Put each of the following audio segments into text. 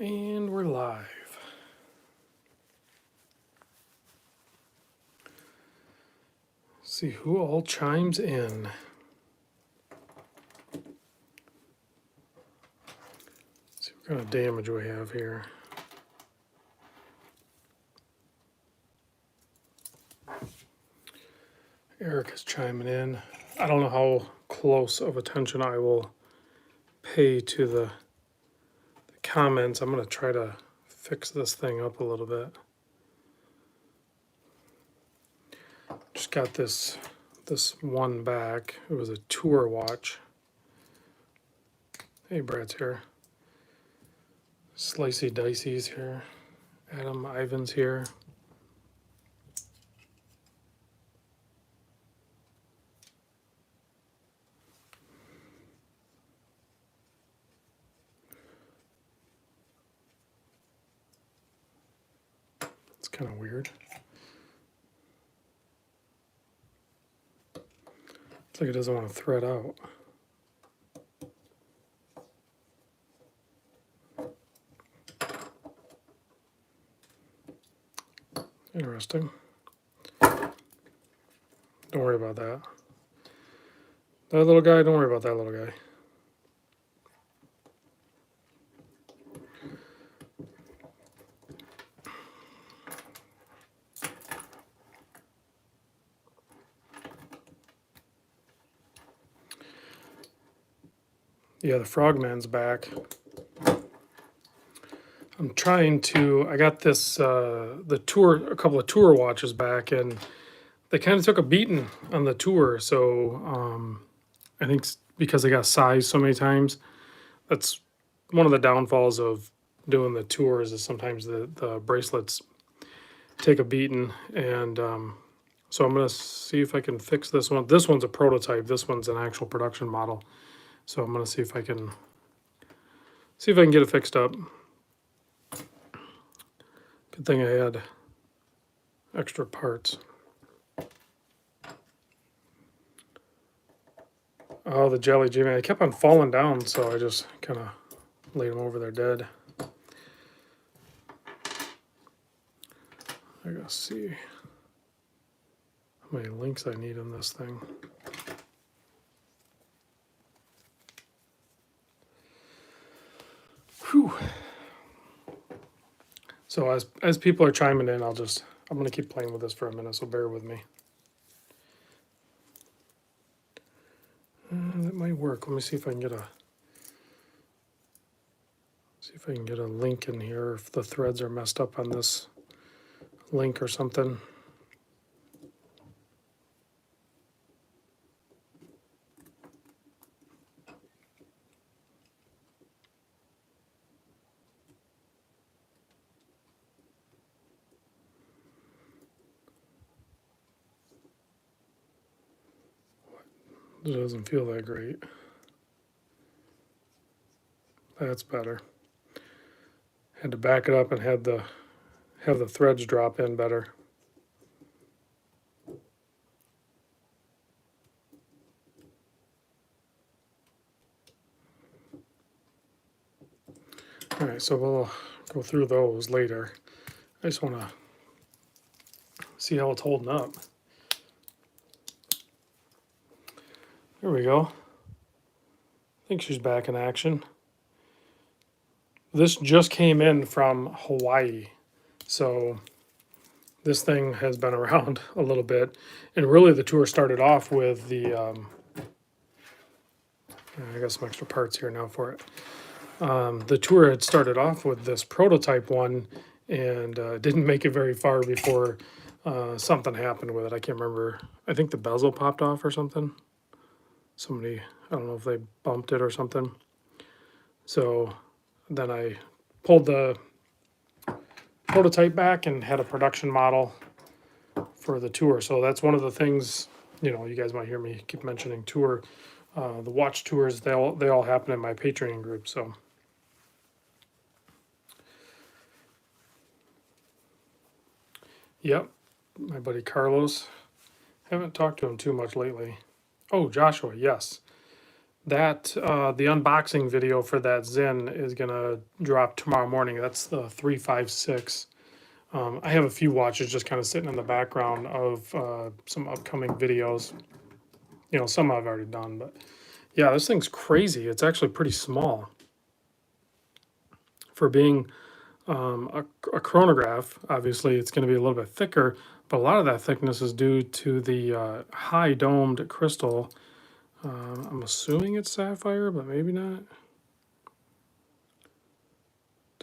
And we're live. See who all chimes in. See what kind of damage we have here. Eric is chiming in. I don't know how close of attention I will pay to the comments. I'm going to try to fix this thing up a little bit. Just got this one back. It was a tour watch. Hey, Brad's here. Slicey Dicey's here. Adam Ivan's here. It's kind of weird. It's like it doesn't want to thread out. Interesting. Don't worry about that. That little guy, don't worry about that little guy. Yeah, the Frogman's back. I'm trying to, I got this, a couple of tour watches back, and they kind of took a beating on the tour. So I think because they got sized so many times, that's one of the downfalls of doing the tours is sometimes the bracelets take a beating. And so I'm going to see if I can fix this one. This one's a prototype. This one's an actual production model. So I'm going to see if I can get it fixed up. Good thing I had extra parts. Oh, the Jelly Jimmy. I kept on falling down, so I just kind of laid them over there dead. I gotta see how many links I need in this thing. Whew. So as people are chiming in, I'm gonna keep playing with this for a minute, so bear with me. That might work. Let me see if I can get a link in here, if the threads are messed up on this link or something. It doesn't feel that great. That's better. Had to back it up and have the threads drop in better. All right, so we'll go through those later. I just want to see how it's holding up. There we go. I think she's back in action. This just came in from Hawaii, so this thing has been around a little bit. And really the tour started off with the, I got some extra parts here now for it. The tour had started off with this prototype one and didn't make it very far before something happened with it. I can't remember. I think the bezel popped off or something. Somebody, I don't know if they bumped it or something. So then I pulled the prototype back and had a production model for the tour. So that's one of the things, you guys might hear me keep mentioning tour. The watch tours, they all happen in my Patreon group. So yep, my buddy Carlos. Haven't talked to him too much lately. Oh, Joshua, yes. the unboxing video for that Zin is gonna drop tomorrow morning. That's the 356. I have a few watches just kind of sitting in the background of some upcoming videos. Some I've already done, but yeah, this thing's crazy. It's actually pretty small for being a chronograph. Obviously, it's going to be a little bit thicker, but a lot of that thickness is due to the high domed crystal. I'm assuming it's sapphire, but maybe not.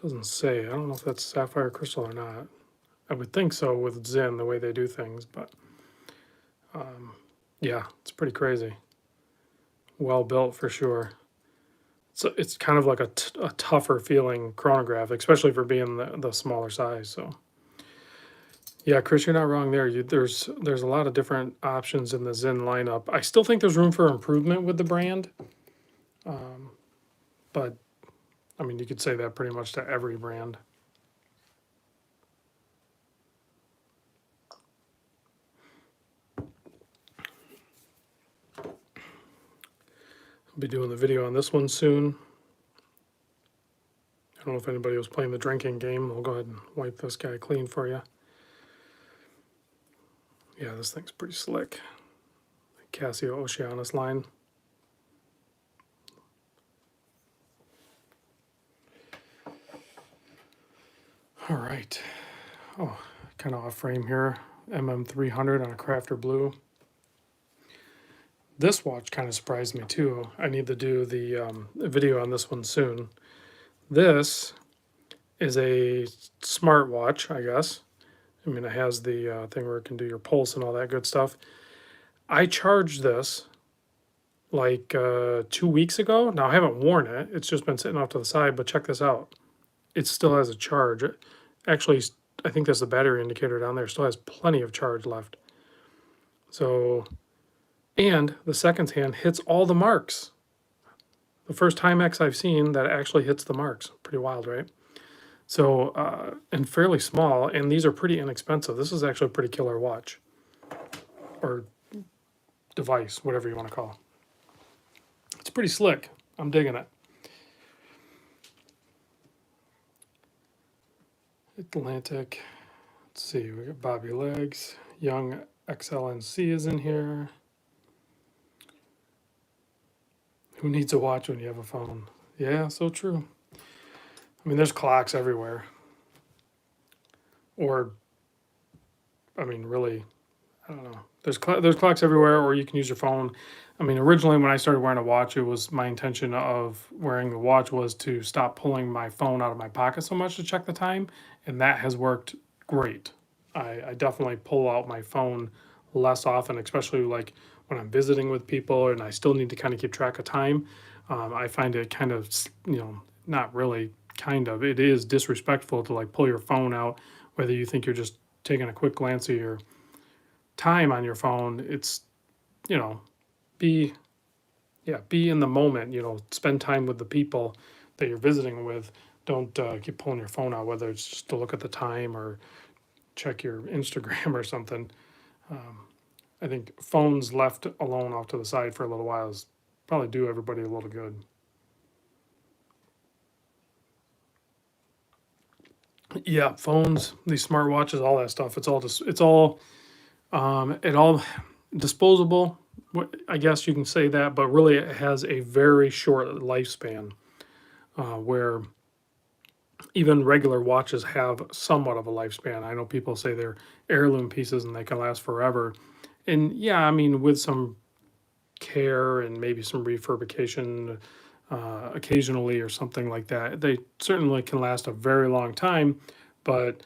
Doesn't say. I don't know if that's sapphire crystal or not. I would think so with Zin, the way they do things, but yeah, it's pretty crazy. Well built for sure. So it's kind of like a tougher feeling chronograph, especially for being the smaller size. So yeah, Chris, you're not wrong there. There's a lot of different options in the Zin lineup. I still think there's room for improvement with the brand, but I mean, you could say that pretty much to every brand. I'll be doing the video on this one soon. I don't know if anybody was playing the drinking game. I'll go ahead and wipe this guy clean for you. Yeah, this thing's pretty slick. Casio Oceanus line. All right. Oh, kind of off frame here. MM300 on a Crafter Blue. This watch kind of surprised me too. I need to do the video on this one soon. This is a smartwatch, I guess. I mean, it has the thing where it can do your pulse and all that good stuff. I charged this like 2 weeks ago. Now, I haven't worn it. It's just been sitting off to the side, but check this out. It still has a charge. Actually, I think there's the battery indicator down there. It still has plenty of charge left. So, and the seconds hand hits all the marks. The first Timex I've seen that actually hits the marks. Pretty wild, right? So, and fairly small, and these are pretty inexpensive. This is actually a pretty killer watch. Or device, whatever you want to call it. It's pretty slick. I'm digging it. Atlantic. Let's see, we got Bobby Legs. Young XLNC is in here. Who needs a watch when you have a phone? Yeah, so true. I mean, there's clocks everywhere. Or, I mean, really, I don't know. There's clocks everywhere, or you can use your phone. I mean, originally when I started wearing a watch, it was my intention of wearing the watch was to stop pulling my phone out of my pocket so much to check the time, and that has worked great. I definitely pull out my phone less often, especially like when I'm visiting with people and I still need to kind of keep track of time. I find it kind of, not really kind of, it is disrespectful to like pull your phone out, whether you think you're just taking a quick glance at your time on your phone. It's, be in the moment, spend time with the people that you're visiting with. Don't keep pulling your phone out, whether it's just to look at the time or check your Instagram or something. I think phones left alone off to the side for a little while is probably do everybody a little good. Yeah, phones, these smartwatches, all that stuff. It's all disposable. I guess you can say that, but really it has a very short lifespan, where even regular watches have somewhat of a lifespan. I know people say they're heirloom pieces and they can last forever. And yeah, I mean, with some care and maybe some refurbishment occasionally or something like that, they certainly can last a very long time. But,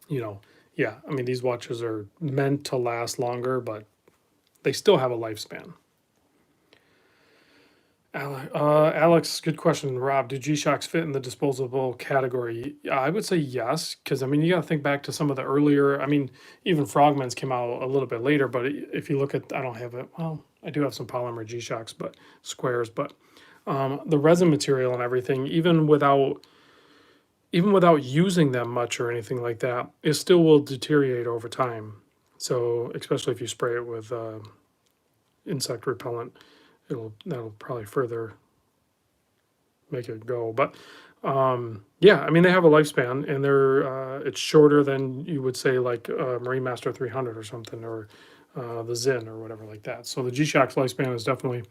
yeah, I mean, these watches are meant to last longer, but they still have a lifespan. Alex, good question. Rob, do G-Shocks fit in the disposable category? I would say yes, because I mean, you got to think back to some of the earlier. I mean, even Frogman's came out a little bit later, but if you look at, I don't have it. Well, I do have some polymer G-Shocks, but squares, but the resin material and everything, even without using them much or anything like that, it still will deteriorate over time. So, especially if you spray it with insect repellent, that'll probably further make it go. But yeah, I mean they have a lifespan, and they're it's shorter than you would say like Marine Master 300 or something, or the Zin or whatever like that. So the G-Shock's lifespan is definitely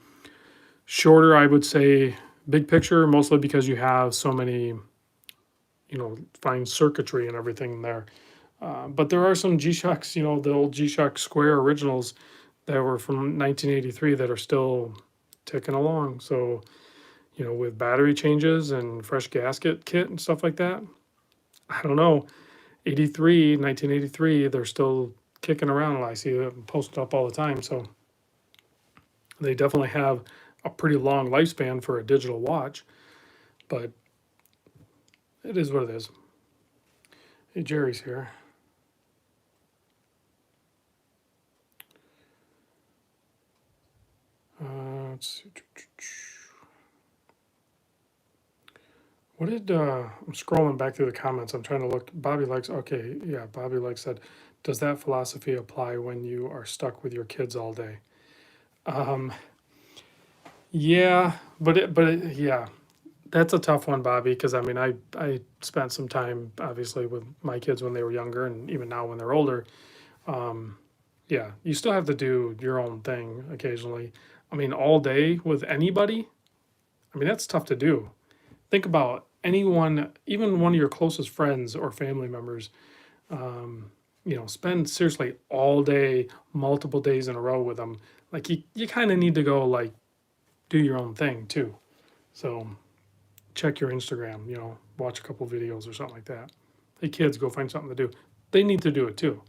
shorter, I would say, big picture, mostly because you have so many, fine circuitry and everything there. But there are some G-Shocks, the old G-Shock Square originals that were from 1983 that are still ticking along. So, with battery changes and fresh gasket kit and stuff like that, I don't know. 1983, they're still kicking around. I see them posted up all the time. So they definitely have a pretty long lifespan for a digital watch, but it is what it is. Hey, Jerry's here. Let's see. What did I'm scrolling back through the comments. I'm trying to look. Bobby likes. Okay, yeah. Bobby likes said, does that philosophy apply when you are stuck with your kids all day? Um, yeah, yeah, that's a tough one, Bobby. Because I mean, I spent some time obviously with my kids when they were younger, and even now when they're older. Um, yeah, you still have to do your own thing occasionally. I mean, all day with anybody. I mean, that's tough to do. Think about anyone, even one of your closest friends or family members, spend seriously all day, multiple days in a row with them. Like you kind of need to go like do your own thing too. So check your Instagram, watch a couple videos or something like that. Hey kids, go find something to do. They need to do it too.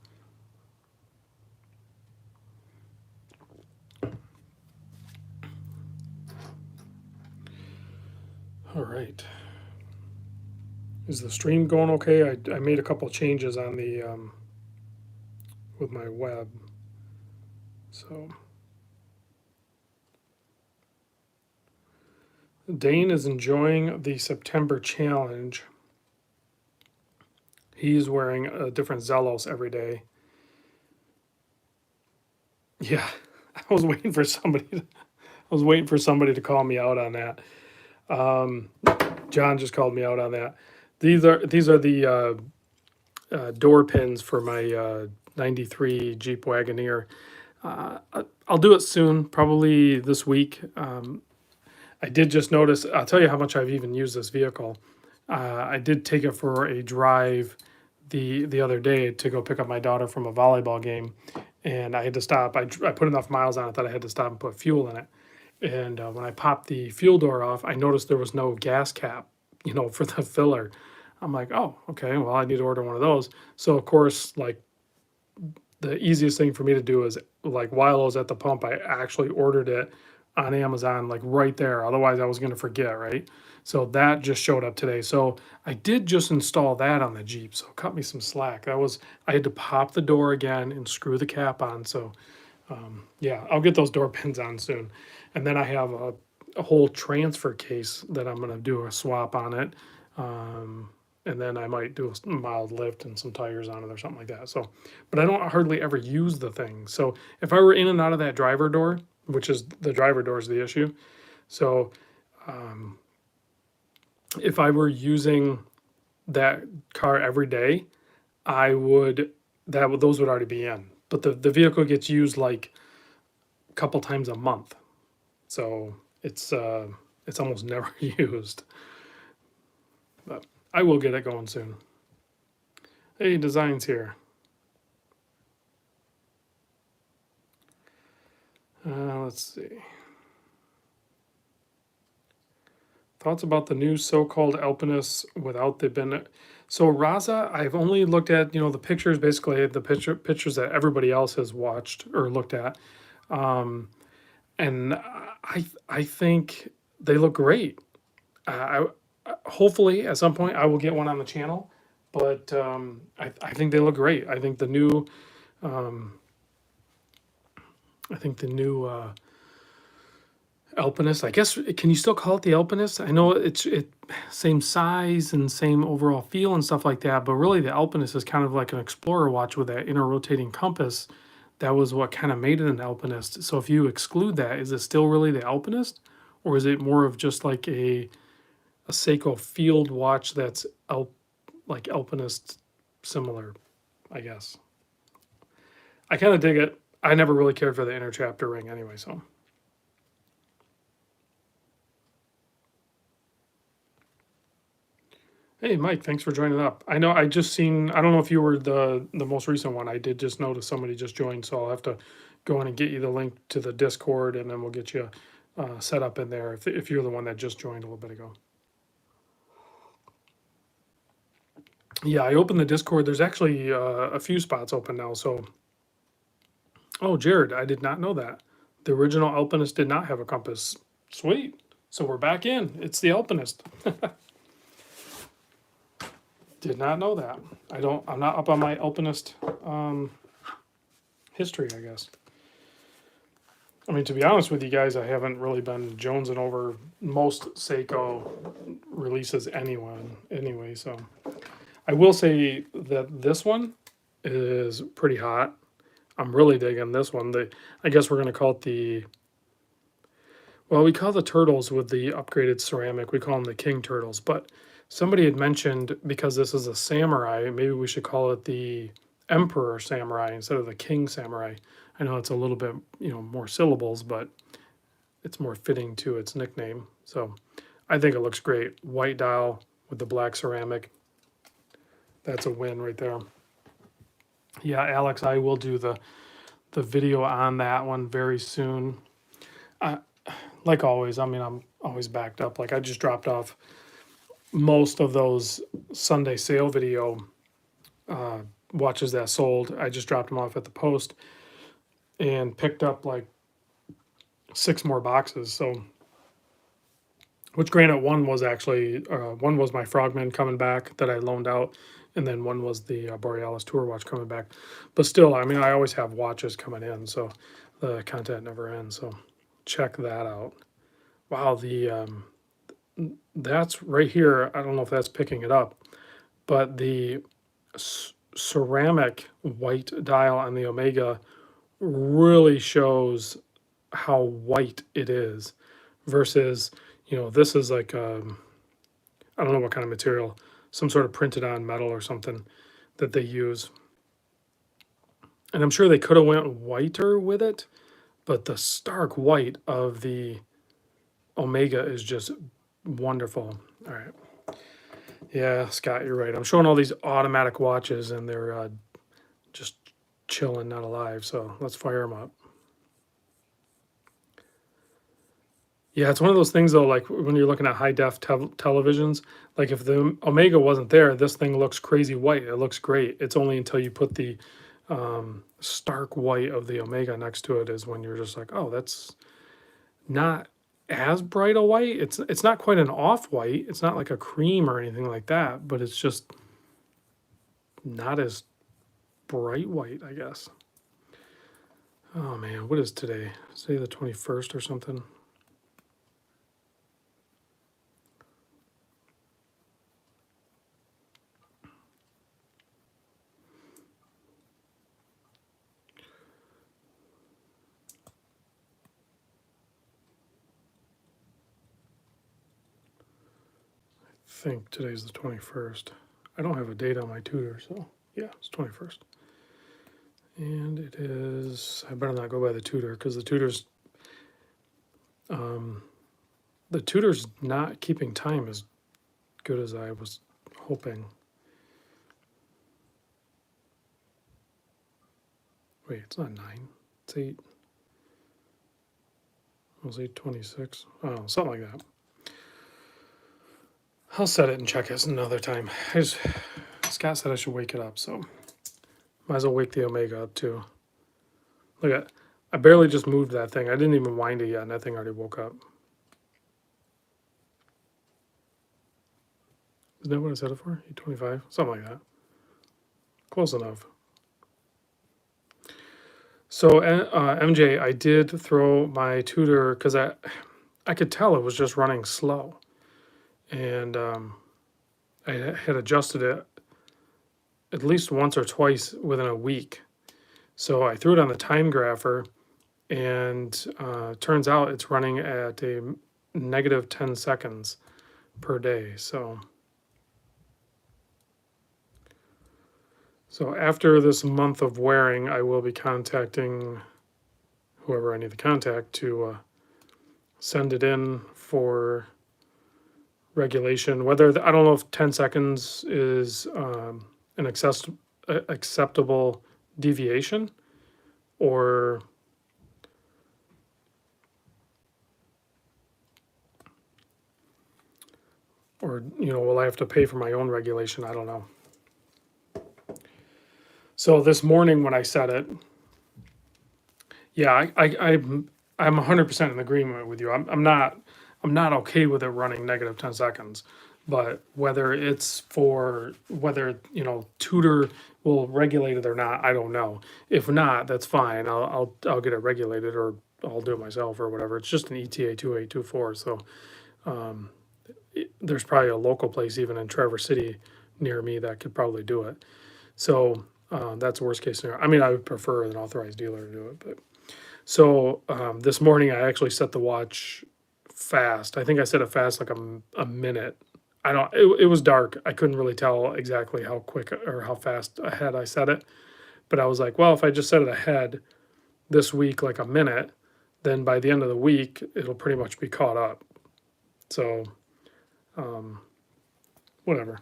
All right. Is the stream going okay? I made a couple changes on the with my web. So Dane is enjoying the September challenge. He's wearing a different Zellos every day. Yeah, I was waiting for somebody. I was waiting for somebody to call me out on that. John just called me out on that. These are the door pins for my '93 Jeep Wagoneer. I'll do it soon, probably this week. I did just notice. I'll tell you how much I've even used this vehicle. I did take it for a drive the other day to go pick up my daughter from a volleyball game, and I had to stop. I put enough miles on it that I had to stop and put fuel in it. And when I popped the fuel door off, I noticed there was no gas cap, for the filler. I'm like, oh, okay, well, I need to order one of those. So of course, like the easiest thing for me to do is like while I was at the pump, I actually ordered it on Amazon, like right there. Otherwise, I was going to forget, right? So that just showed up today. So I did just install that on the Jeep. So cut me some slack. I had to pop the door again and screw the cap on. So yeah, I'll get those door pins on soon. And then I have a whole transfer case that I'm going to do a swap on it. And then I might do a mild lift and some tires on it or something like that. So, but I don't hardly ever use the thing. So if I were in and out of that driver door, which is the driver door is the issue. So if I were using that car every day, those would already be in. But the vehicle gets used like a couple times a month. So it's almost never used. But I will get it going soon. Hey, Design's here. Let's see. Thoughts about the new so-called Alpinist without the bin. So Raza, I've only looked at the pictures, basically the pictures that everybody else has watched or looked at, and I think they look great. Hopefully at some point I will get one on the channel, but I think they look great. I think the new Alpinist. I guess can you still call it the Alpinist? I know it's same size and same overall feel and stuff like that, but really the Alpinist is kind of like an explorer watch with that inner rotating compass that was what kind of made it an alpinist. So if you exclude that, is it still really the alpinist, or is it more of just like a Seiko field watch that's like alpinist similar, I guess. I kind of dig it. I never really cared for the inner chapter ring anyway, so. Hey, Mike, thanks for joining up. I know I just seen, I don't know if you were the most recent one. I did just notice somebody just joined, so I'll have to go in and get you the link to the Discord, and then we'll get you set up in there if you're the one that just joined a little bit ago. Yeah, I opened the Discord. There's actually a few spots open now, so. Oh, Jared, I did not know that. The original Alpinist did not have a compass. Sweet. So we're back in. It's the Alpinist. Did not know that. I'm not up on my Alpinist history, I guess. I mean, to be honest with you guys, I haven't really been jonesing over most Seiko releases anyway, so. I will say that this one is pretty hot. I'm really digging this one. I guess we're going to call it well, we call the turtles with the upgraded ceramic, we call them the king turtles. But somebody had mentioned, because this is a samurai, maybe we should call it the emperor samurai instead of the king samurai. I know it's a little bit, more syllables, but it's more fitting to its nickname. So I think it looks great. White dial with the black ceramic. That's a win right there. Yeah, Alex, I will do the video on that one very soon. Like always, I mean, I'm always backed up. Like I just dropped off most of those Sunday sale video watches that sold. I just dropped them off at the post and picked up like 6 more boxes. So, which granted, one was my Frogman coming back that I loaned out, and then one was the Borealis Tour watch coming back. But still, I mean, I always have watches coming in, so the content never ends. So check that out. Wow, that's right here. I don't know if that's picking it up, but the ceramic white dial on the Omega really shows how white it is versus, this is like, I don't know what kind of material, some sort of printed on metal or something that they use. And I'm sure they could have went whiter with it, but the stark white of the Omega is just wonderful. All right. Yeah, Scott, you're right. I'm showing all these automatic watches and they're just chilling, not alive. So let's fire them up. Yeah, it's one of those things though, like when you're looking at high def televisions, like if the Omega wasn't there, this thing looks crazy white. It looks great. It's only until you put the stark white of the Omega next to it is when you're just like, oh, that's not as bright a white. It's not quite an off white. It's not like a cream or anything like that, but it's just not as bright white, I guess. Oh man, what is today? Say the 21st or something. I think today's the 21st. I don't have a date on my tutor, so yeah, it's 21st. And it is, I better not go by the tutor because the tutor's not keeping time as good as I was hoping. Wait, it's not 9, it's 8. It was 8:26. Oh, something like that. I'll set it and check it another time. Scott said I should wake it up, so might as well wake the Omega up too. Look at, I barely just moved that thing. I didn't even wind it yet, and that thing already woke up. Isn't that what I set it for? 8:25, something like that. Close enough. So MJ, I did throw my tutor because I could tell it was just running slow, and I had adjusted it at least once or twice within a week. So I threw it on the time grapher, and turns out it's running at a negative 10 seconds per day. So after this month of wearing, I will be contacting whoever I need to contact to send it in for regulation. I don't know if 10 seconds is an acceptable deviation, or will I have to pay for my own regulation? I don't know. So this morning when I set it, yeah, I'm 100% in agreement with you. I'm not okay with it running negative 10 seconds, but whether tutor will regulate it or not, I don't know. If not, that's fine. I'll get it regulated, or I'll do it myself or whatever. It's just an ETA 2824, so there's probably a local place even in Traverse City near me that could probably do it. So that's worst case scenario. I mean, I would prefer an authorized dealer to do it, but so this morning I actually set the watch fast. I think I set it fast like a minute. I don't. It was dark. I couldn't really tell exactly how quick or how fast ahead I set it. But I was like, well, if I just set it ahead this week like a minute, then by the end of the week it'll pretty much be caught up. So whatever.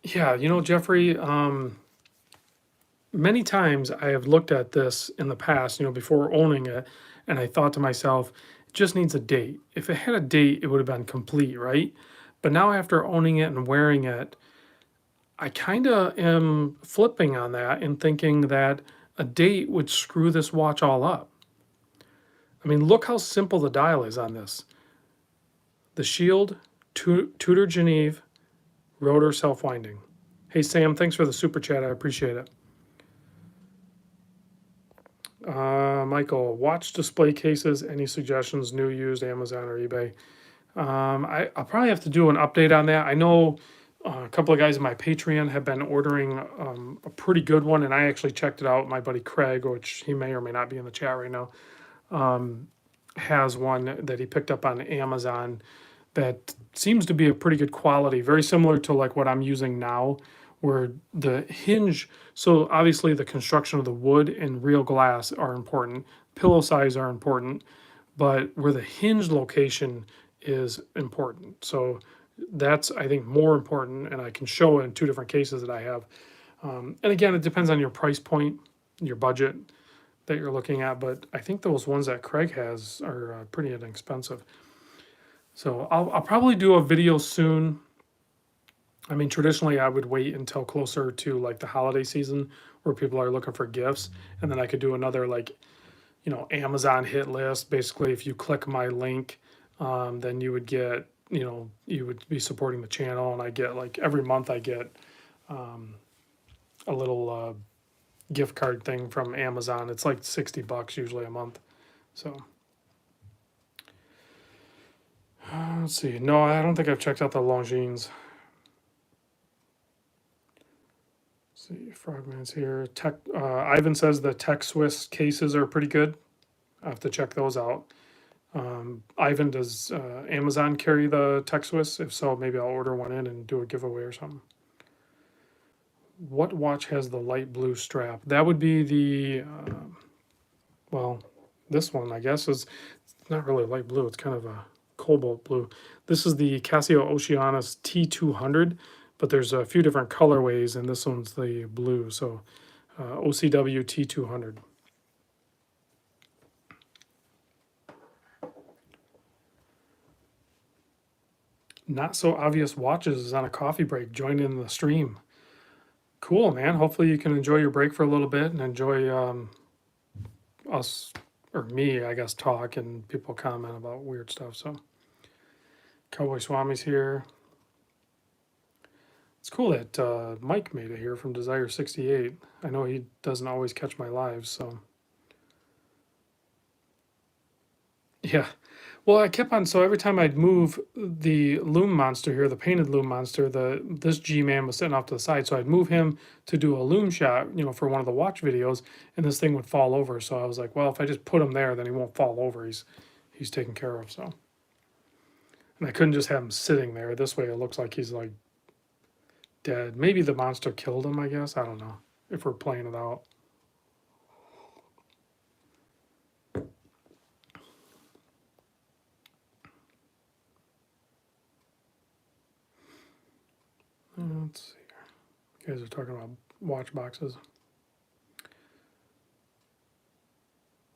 Yeah, Jeffrey, many times I have looked at this in the past, before owning it, and I thought to myself, it just needs a date. If it had a date, it would have been complete, right? But now after owning it and wearing it, I kind of am flipping on that and thinking that a date would screw this watch all up. I mean, look how simple the dial is on this. The shield, Tudor Geneve, rotor self-winding. Hey, Sam, thanks for the super chat. I appreciate it. Michael, watch display cases. Any suggestions? New, used, Amazon or eBay? I'll probably have to do an update on that. I know a couple of guys in my Patreon have been ordering a pretty good one, and I actually checked it out. My buddy Craig, which he may or may not be in the chat right now, has one that he picked up on Amazon that seems to be a pretty good quality, very similar to like what I'm using now, where the hinge, so obviously the construction of the wood and real glass are important, pillow size are important, but where the hinge location is important. So that's, I think, more important, and I can show in two different cases that I have. And again, it depends on your price point, your budget that you're looking at, but I think those ones that Craig has are pretty inexpensive. So I'll probably do a video soon. I mean, traditionally I would wait until closer to like the holiday season where people are looking for gifts, and then I could do another Amazon hit list. Basically, if you click my link, then you would get, you would be supporting the channel, and I get like every month I get a little gift card thing from Amazon. It's like $60 usually a month. So let's see. No, I don't think I've checked out the Longines. Let's see, Frogman's here. Ivan says the Tech Swiss cases are pretty good. I have to check those out. Ivan, does Amazon carry the Tech Swiss? If so, maybe I'll order one in and do a giveaway or something. What watch has the light blue strap? That would be the, this one, I guess, is not really light blue. It's kind of a cobalt blue. This is the Casio Oceanus T200, but there's a few different colorways, and this one's the blue. So OCW T200. Not so obvious watches is on a coffee break. Join in the stream. Cool, man. Hopefully you can enjoy your break for a little bit and enjoy us, or me, I guess, talk and people comment about weird stuff. So Cowboy Swami's here. It's cool that Mike made it here from Desire 68. I know he doesn't always catch my lives, so. Yeah. Well, I kept on, so every time I'd move the loom monster here, the painted loom monster, this G-man was sitting off to the side, so I'd move him to do a loom shot, for one of the watch videos, and this thing would fall over. So I was like, well, if I just put him there, then he won't fall over. He's taken care of. So, and I couldn't just have him sitting there. This way, it looks like he's like dead. Maybe the monster killed him. I guess I don't know if we're playing it out. Let's see here. You guys are talking about watch boxes.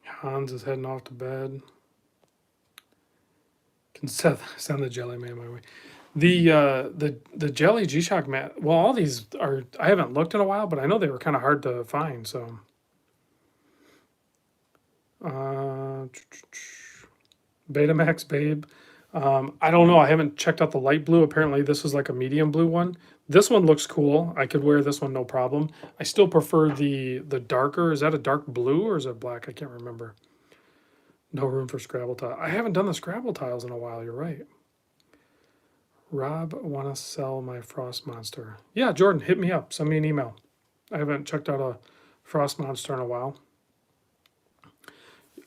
Hans is heading off to bed. Can send the jelly man my way. The jelly G-Shock mat. Well, all these are. I haven't looked in a while, but I know they were kind of hard to find. So, Betamax Babe. I don't know. I haven't checked out the light blue. Apparently, this is like a medium blue one. This one looks cool. I could wear this one no problem. I still prefer the darker. Is that a dark blue or is it black? I can't remember. No room for Scrabble tile. I haven't done the Scrabble tiles in a while. You're right. Rob, want to sell my Frost Monster? Yeah, Jordan, hit me up. Send me an email. I haven't checked out a Frost Monster in a while.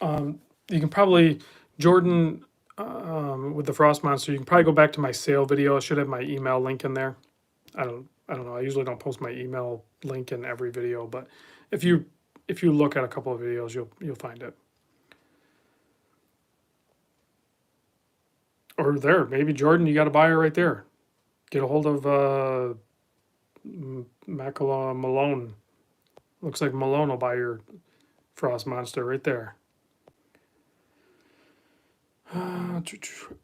You can probably, Jordan, with the Frost Monster, you can probably go back to my sale video. I should have my email link in there. I don't know. I usually don't post my email link in every video, but if you look at a couple of videos, you'll find it. Or there, maybe Jordan, you got a buyer right there. Get a hold of Macala Malone. Looks like Malone will buy your Frost Monster right there.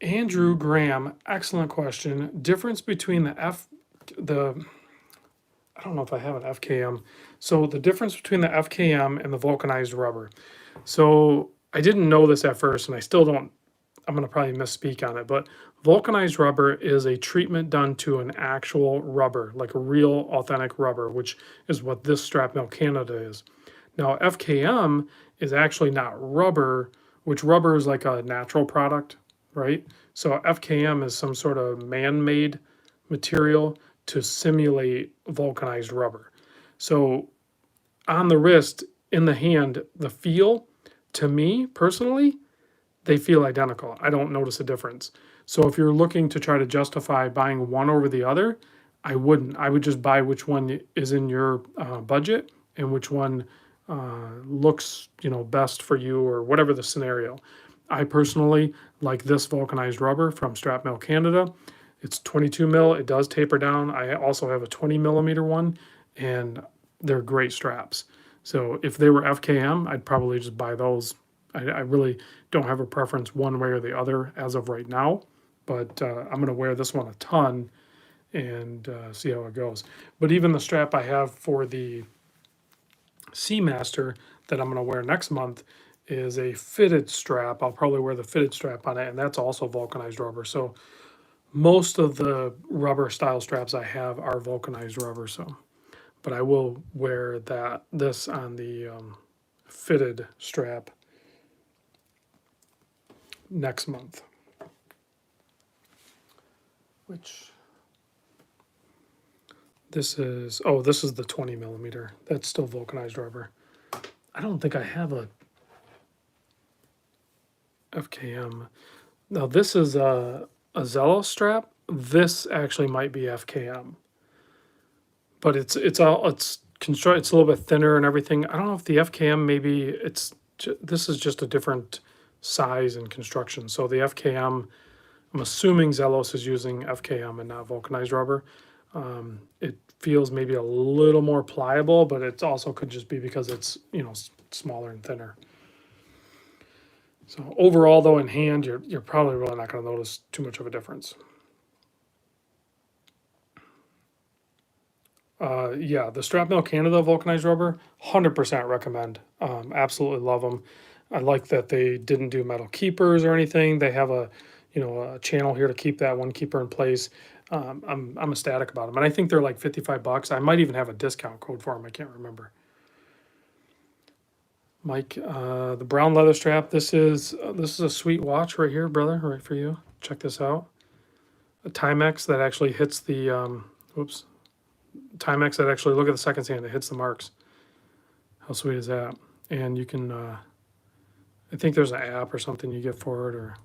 Andrew Graham, excellent question. Difference between I don't know if I have an FKM. So the difference between the FKM and the vulcanized rubber. So I didn't know this at first, and I still don't. I'm going to probably misspeak on it, but vulcanized rubber is a treatment done to an actual rubber, like a real authentic rubber, which is what this Strap Mill Canada is. Now, FKM is actually not rubber, which rubber is like a natural product, right? So FKM is some sort of man-made material to simulate vulcanized rubber. So on the wrist, in the hand, the feel, to me personally, they feel identical. I don't notice a difference. So if you're looking to try to justify buying one over the other, I wouldn't. I would just buy which one is in your budget and which one looks, best for you or whatever the scenario. I personally like this vulcanized rubber from Strap Mill Canada. It's 22 mil. It does taper down. I also have a 20 millimeter one, and they're great straps. So if they were FKM, I'd probably just buy those. I really don't have a preference one way or the other as of right now, but I'm going to wear this one a ton and see how it goes. But even the strap I have for the Seamaster that I'm going to wear next month is a fitted strap. I'll probably wear the fitted strap on it, and that's also vulcanized rubber. So most of the rubber style straps I have are vulcanized rubber. So, but I will wear this on the fitted strap next month. Which this is the 20 millimeter. That's still vulcanized rubber. I don't think I have a FKM. Now this is a Zello strap. This actually might be FKM, but it's a little bit thinner and everything. I don't know if the FKM maybe this is just a different size and construction. So the FKM, I'm assuming Zellos is using FKM and not vulcanized rubber. It feels maybe a little more pliable, but it also could just be because it's smaller and thinner. So overall, though, in hand, you're probably really not going to notice too much of a difference. Yeah, the Strap Mill Canada vulcanized rubber, 100% recommend. Absolutely love them. I like that they didn't do metal keepers or anything. They have a channel here to keep that one keeper in place. I'm ecstatic about them, and I think they're like $55. I might even have a discount code for them. I can't remember. Mike, the brown leather strap. This is a sweet watch right here, brother, right for you. Check this out. A Timex that actually hits the whoops. Timex that actually, look at the seconds hand. It hits the marks. How sweet is that? And you can, I think there's an app or something you get for it, or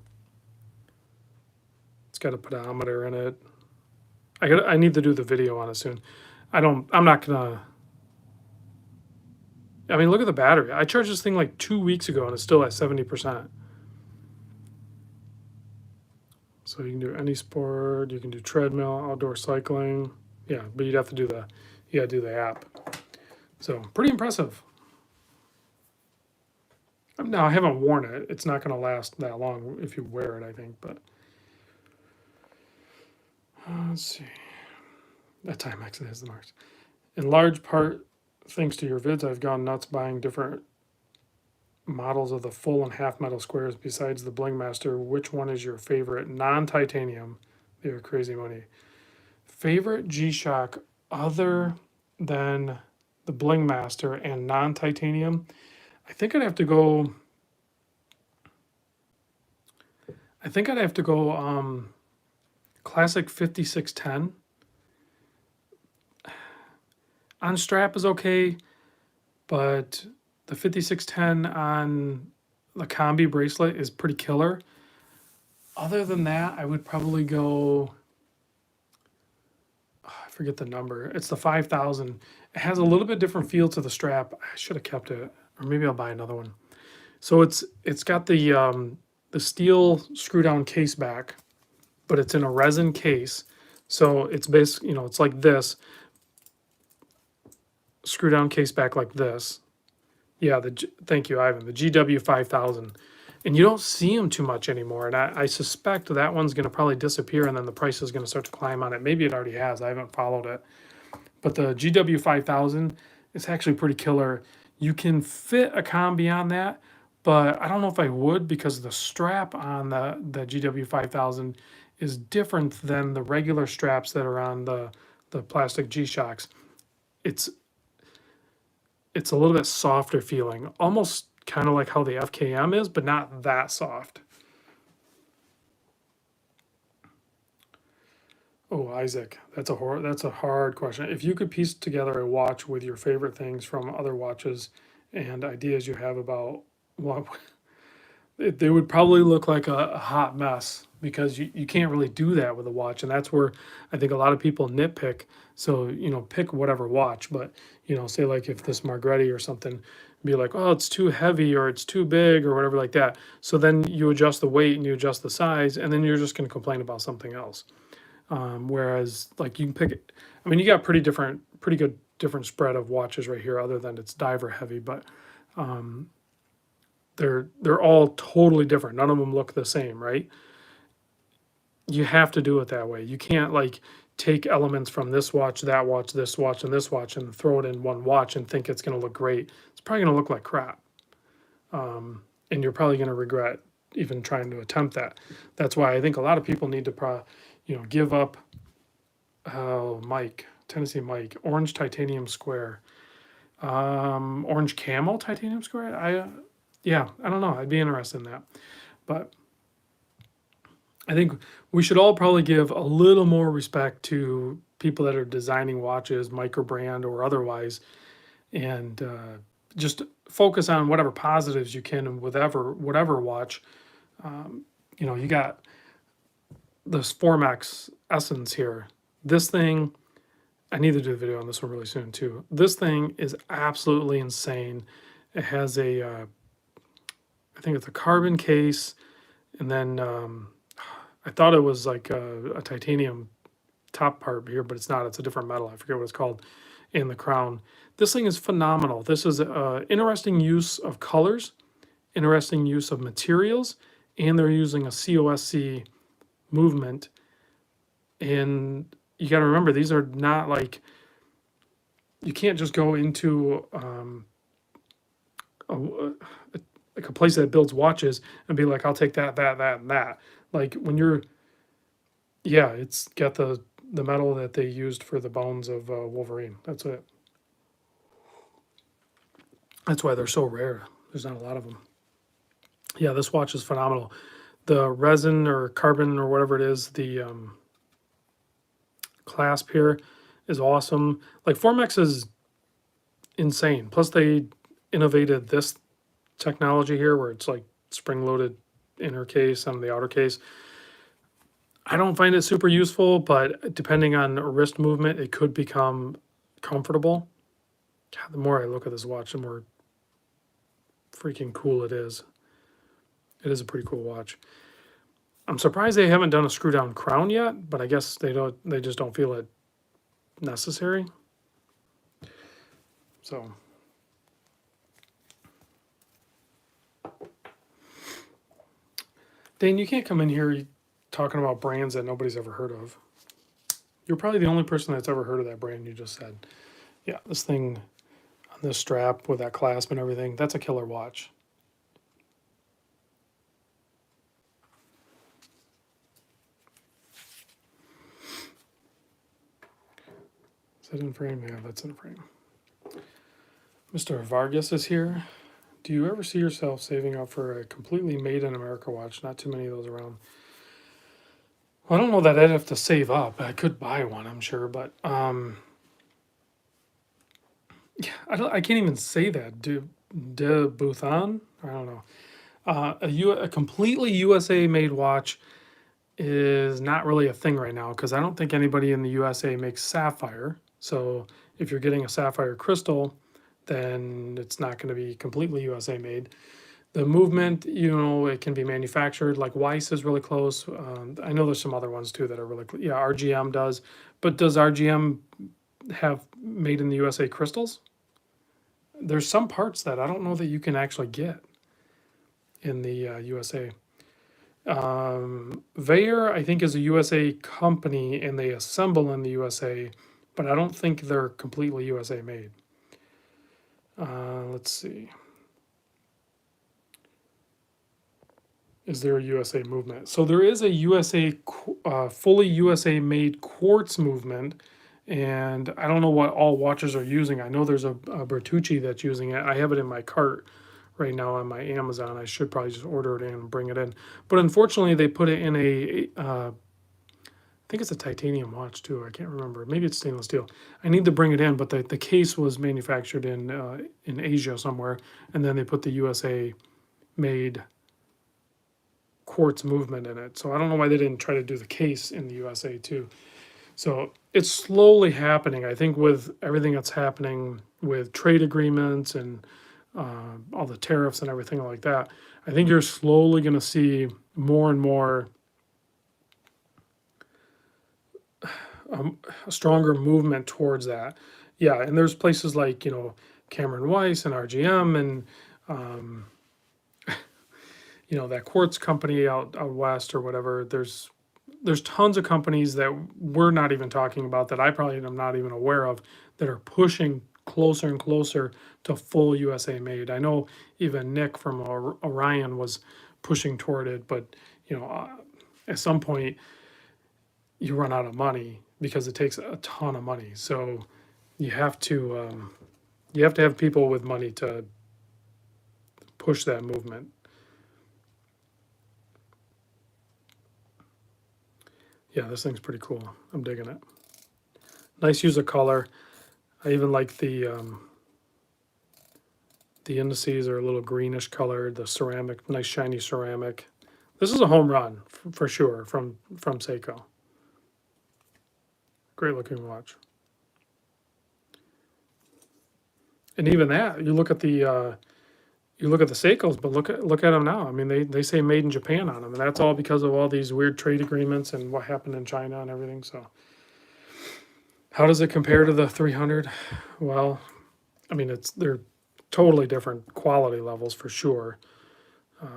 it's got a pedometer in it. I need to do the video on it soon. I'm not gonna. I mean, look at the battery. I charged this thing like 2 weeks ago and it's still at 70%. So you can do any sport, you can do treadmill, outdoor cycling. Yeah, but you gotta do the app. So pretty impressive. Now I haven't worn it. It's not gonna last that long if you wear it, I think, but let's see. That time actually has the marks. In large part, thanks to your vids, I've gone nuts buying different models of the full and half metal squares besides the Bling Master. Which one is your favorite? Non-titanium. They are crazy money. Favorite G-Shock other than the Bling Master and non-titanium? I think I'd have to go. Classic 5610. On strap is okay, but the 5610 on the combi bracelet is pretty killer. Other than that, I would probably go. I forget the number. It's the 5000. It has a little bit different feel to the strap. I should have kept it, or maybe I'll buy another one. So it's got the steel screw down case back, but it's in a resin case. So it's basically, it's like this screw down case back like this. Yeah, thank you, Ivan. The GW 5000, and you don't see them too much anymore. And I suspect that one's going to probably disappear, and then the price is going to start to climb on it. Maybe it already has. I haven't followed it, but the GW 5000 is actually pretty killer. You can fit a combi on that, but I don't know if I would, because the strap on the GW 5000 is different than the regular straps that are on the plastic G-Shocks. It's a little bit softer feeling, almost kind of like how the FKM is, but not that soft. Oh, Isaac, that's a hard question. If you could piece together a watch with your favorite things from other watches and ideas you have about what they would probably look like a hot mess, because you can't really do that with a watch, and that's where I think a lot of people nitpick. So pick whatever watch, but say like if this Margretti or something, be like, oh, it's too heavy or it's too big or whatever like that. So then you adjust the weight and you adjust the size, and then you're just going to complain about something else. Whereas like you can pick it. I mean, you got pretty good different spread of watches right here, other than it's diver heavy, but they're all totally different. None of them look the same, right? You have to do it that way. You can't like take elements from this watch, that watch, this watch, and this watch, and throw it in one watch and think it's going to look great. It's probably going to look like crap, and you're probably going to regret even trying to attempt that. That's why I think a lot of people need to give up. Tennessee Mike, orange titanium square, orange camel titanium square. I don't know. I'd be interested in that, but I think we should all probably give a little more respect to people that are designing watches, micro brand or otherwise, and just focus on whatever positives you can with whatever watch. You got this Formax Essence here. This thing, I need to do a video on this one really soon too. This thing is absolutely insane. It has I think it's a carbon case, and then I thought it was like a titanium top part here, but it's not. It's a different metal. I forget what it's called. In the crown. This thing is phenomenal. This is interesting use of colors, interesting use of materials, and they're using a COSC movement. And you got to remember, these are not like, you can't just go into like a place that builds watches and be like, I'll take that, and that. Like when it's got the metal that they used for the bones of Wolverine. That's it. That's why they're so rare. There's not a lot of them. Yeah, this watch is phenomenal. The resin or carbon or whatever it is, the clasp here is awesome. Like Formax is insane. Plus they innovated this technology here where it's like spring-loaded inner case on the outer case. I don't find it super useful, but depending on wrist movement, it could become comfortable. God, the more I look at this watch, the more freaking cool it is. It is a pretty cool watch. I'm surprised they haven't done a screw down crown yet, but I guess they just don't feel it necessary. So Dane, you can't come in here talking about brands that nobody's ever heard of. You're probably the only person that's ever heard of that brand you just said. Yeah, this thing on this strap with that clasp and everything, that's a killer watch. Is that in frame? Yeah, that's in frame. Mr. Vargas is here. Do you ever see yourself saving up for a completely made in America watch? Not too many of those around. Well, I don't know that I'd have to save up. I could buy one, I'm sure, but yeah, I can't even say that. De Bouthon? I don't know. A completely USA made watch is not really a thing right now because I don't think anybody in the USA makes sapphire. So if you're getting a sapphire crystal, then it's not going to be completely USA made. The movement, it can be manufactured. Like Weiss is really close. I know there's some other ones too that are really close. Yeah, RGM does. But does RGM have made in the USA crystals? There's some parts that I don't know that you can actually get in the USA. Veyer, I think, is a USA company and they assemble in the USA, but I don't think they're completely USA made. Let's see. Is there a USA movement? So there is a USA, fully USA made quartz movement, and I don't know what all watches are using. I know there's a Bertucci that's using it. I have it in my cart right now on my Amazon. I should probably just order it in and bring it in. But unfortunately, they put it in I think it's a titanium watch too. I can't remember. Maybe it's stainless steel. I need to bring it in, but the case was manufactured in Asia somewhere, and then they put the USA made quartz movement in it. So I don't know why they didn't try to do the case in the USA too. So it's slowly happening. I think with everything that's happening with trade agreements and all the tariffs and everything like that, I think you're slowly going to see more and more a stronger movement towards that. Yeah, and there's places like Cameron Weiss and RGM and that quartz company out west or whatever. There's tons of companies that we're not even talking about that I probably am not even aware of that are pushing closer and closer to full USA made. I know even Nick from Orion was pushing toward it, but at some point you run out of money because it takes a ton of money. So you have to have people with money to push that movement. Yeah, this thing's pretty cool. I'm digging it. Nice use of color. I even like the indices are a little greenish colored. The ceramic, nice shiny ceramic. This is a home run for sure from Seiko. Great looking watch. And even that, you look at the Seikos, but look at them now. I mean, they say made in Japan on them, and that's all because of all these weird trade agreements and what happened in China and everything. So, how does it compare to the 300? Well, I mean, they're totally different quality levels for sure.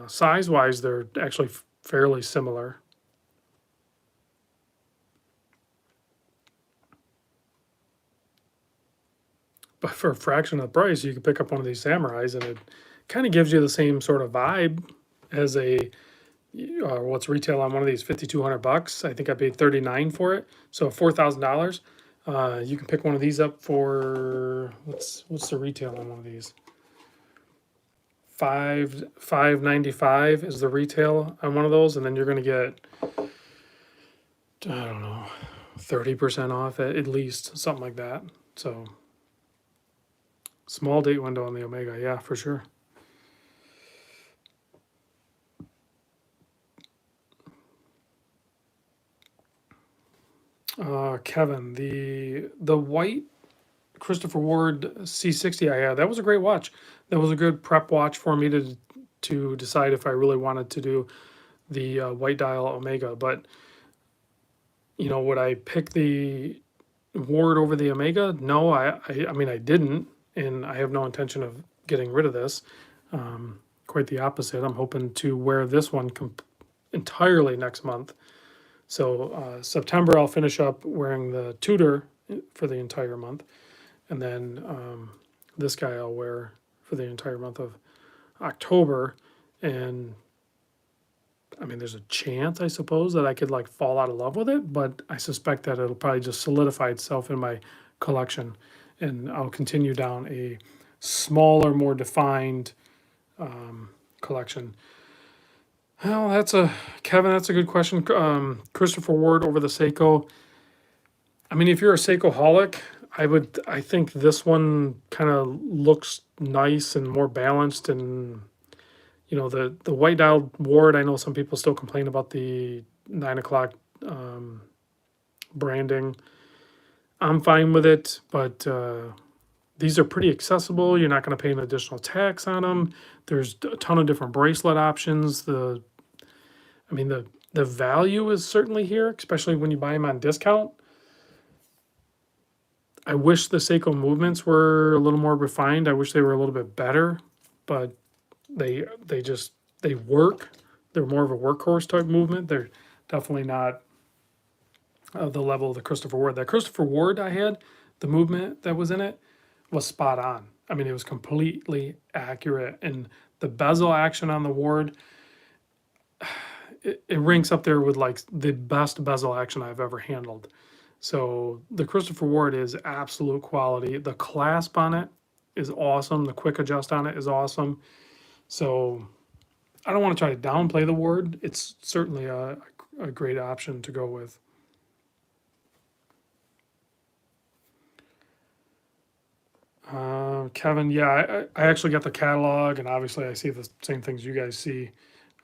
Size wise, they're actually fairly similar. But for a fraction of the price, you can pick up one of these Samurais, and it kind of gives you the same sort of vibe as what's retail on one of these, $5,200. I think I paid $39 for it, so $4,000. You can pick one of these up for what's the retail on one of these? $5.95 is the retail on one of those, and then you're going to get, I don't know, 30% off at least, something like that. So small date window on the Omega, yeah, for sure. Kevin, the white Christopher Ward C60 I had, that was a great watch. That was a good prep watch for me to decide if I really wanted to do the white dial Omega. But would I pick the Ward over the Omega? No, I mean I didn't, and I have no intention of getting rid of this. Quite the opposite. I'm hoping to wear this one entirely next month. So September I'll finish up wearing the Tudor for the entire month, and then this guy I'll wear for the entire month of October. And I mean, there's a chance, I suppose, that I could like fall out of love with it, but I suspect that it'll probably just solidify itself in my collection, and I'll continue down a smaller, more defined collection. Well, Kevin. That's a good question. Christopher Ward over the Seiko. I mean, if you're a Seikoholic, I think this one kind of looks nice and more balanced, and the white dialed Ward. I know some people still complain about the 9 o'clock branding. I'm fine with it, but these are pretty accessible. You're not going to pay an additional tax on them. There's a ton of different bracelet options. The value is certainly here, especially when you buy them on discount. I wish the Seiko movements were a little more refined. I wish they were a little bit better, but they work. They're more of a workhorse type movement. They're definitely not the level of the Christopher Ward. That Christopher Ward I had, the movement that was in it was spot on. I mean, it was completely accurate, and the bezel action on the Ward, it ranks up there with like the best bezel action I've ever handled. So the Christopher Ward is absolute quality. The clasp on it is awesome. The quick adjust on it is awesome. So I don't want to try to downplay the Ward. It's certainly a great option to go with. Kevin, yeah, I actually got the catalog, and obviously I see the same things you guys see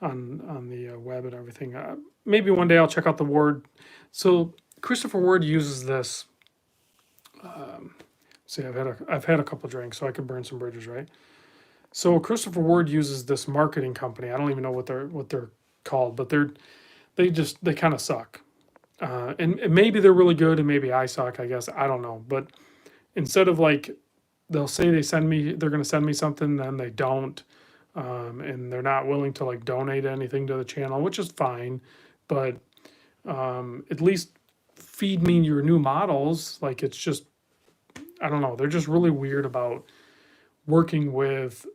on the web and everything. Maybe one day I'll check out the Ward. So Christopher Ward uses this. See, I've had a couple drinks, so I could burn some bridges, right? So Christopher Ward uses this marketing company. I don't even know what they're called, but they kind of suck. And maybe they're really good, and maybe I suck. I guess I don't know. But instead of like, they'll say they're going to send me something, then they don't, and they're not willing to like donate anything to the channel, which is fine. But at least feed me your new models. Like, it's just, I don't know. They're just really weird about working with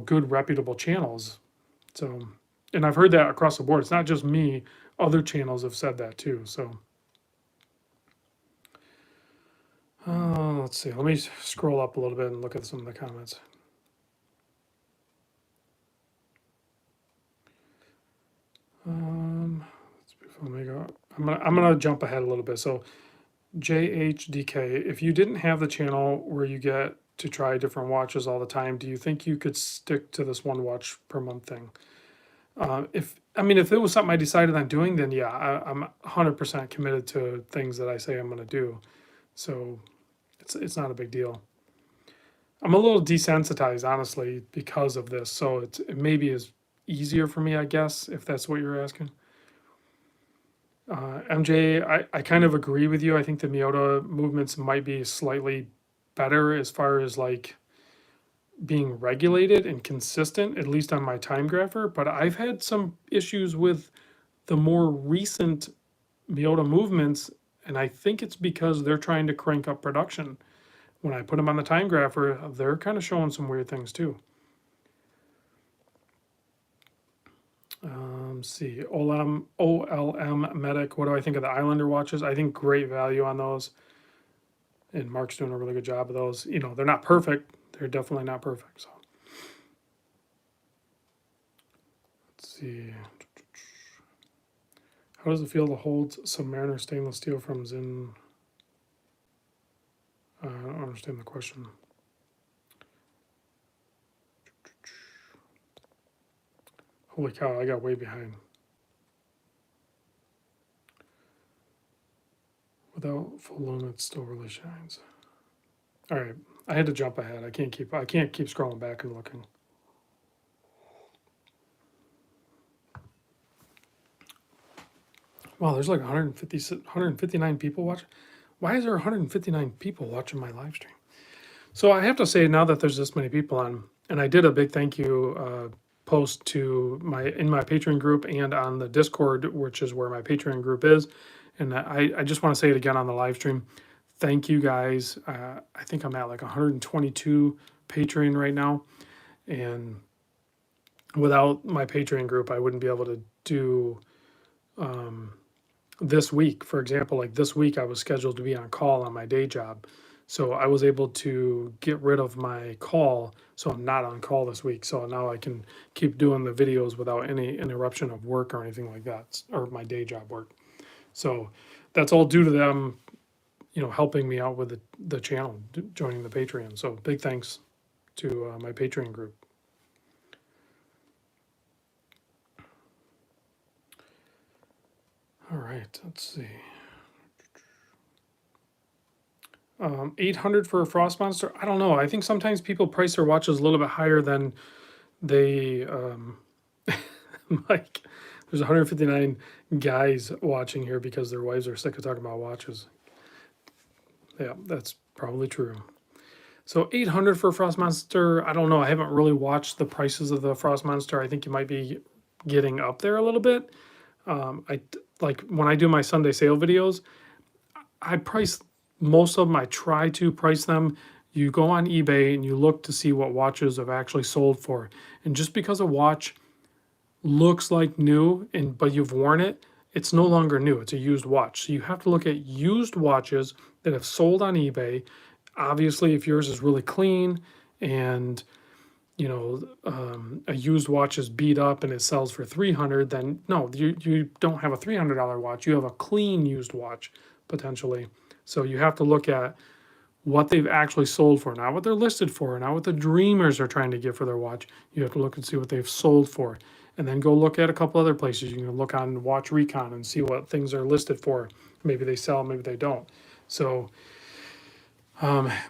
good reputable channels. So, and I've heard that across the board. It's not just me. Other channels have said that too. So let's see. Let me scroll up a little bit and look at some of the comments. I'm gonna jump ahead a little bit. So JHDK, if you didn't have the channel where you get to try different watches all the time, do you think you could stick to this one watch per month thing? If it was something I decided on doing, then yeah, I'm 100% committed to things that I say I'm going to do. So it's not a big deal. I'm a little desensitized, honestly, because of this. So it maybe is easier for me, I guess, if that's what you're asking. MJ, I kind of agree with you. I think the Miyota movements might be slightly better as far as like being regulated and consistent, at least on my time grapher. But I've had some issues with the more recent Miyota movements, and I think it's because they're trying to crank up production. When I put them on the time grapher, they're kind of showing some weird things too. See, OLM Medic. What do I think of the Islander watches? I think great value on those, and Mark's doing a really good job of those. They're not perfect. They're definitely not perfect. So Let's see. How does it feel to hold Submariner stainless steel from Zin? I don't understand the question. Holy cow, I got way behind. Without full lumen, it still really shines. All right, I had to jump ahead. I can't keep scrolling back and looking. Wow, there's like 159 people watching. Why is there 159 people watching my live stream? So I have to say, now that there's this many people on, and I did a big thank you post to in my Patreon group and on the Discord, which is where my Patreon group is. And I just want to say it again on the live stream. Thank you guys. I think I'm at like 122 Patreon right now, and without my Patreon group, I wouldn't be able to do this week. For example, like this week, I was scheduled to be on call on my day job. So I was able to get rid of my call. So I'm not on call this week. So now I can keep doing the videos without any interruption of work or anything like that, or my day job work. So that's all due to them, helping me out with the channel, joining the Patreon. So big thanks to my Patreon group. All right, let's see. 800 for a Frost Monster. I don't know. I think sometimes people price their watches a little bit higher than they like. There's 159 guys watching here because their wives are sick of talking about watches. Yeah, that's probably true. So 800 for a Frost Monster. I don't know. I haven't really watched the prices of the Frost Monster. I think you might be getting up there a little bit. I like when I do my Sunday sale videos, I price most of them. I try to price them. You go on eBay and you look to see what watches have actually sold for. And just because a watch looks like new but you've worn it, it's no longer new. It's a used watch. So you have to look at used watches that have sold on eBay. Obviously, if yours is really clean and a used watch is beat up and it sells for 300, then no, you don't have a $300 watch. You have a clean used watch potentially. So you have to look at what they've actually sold for, not what they're listed for, not what the dreamers are trying to get for their watch. You have to look and see what they've sold for, and then go look at a couple other places. You can look on Watch Recon and see what things are listed for. Maybe they sell, maybe they don't. So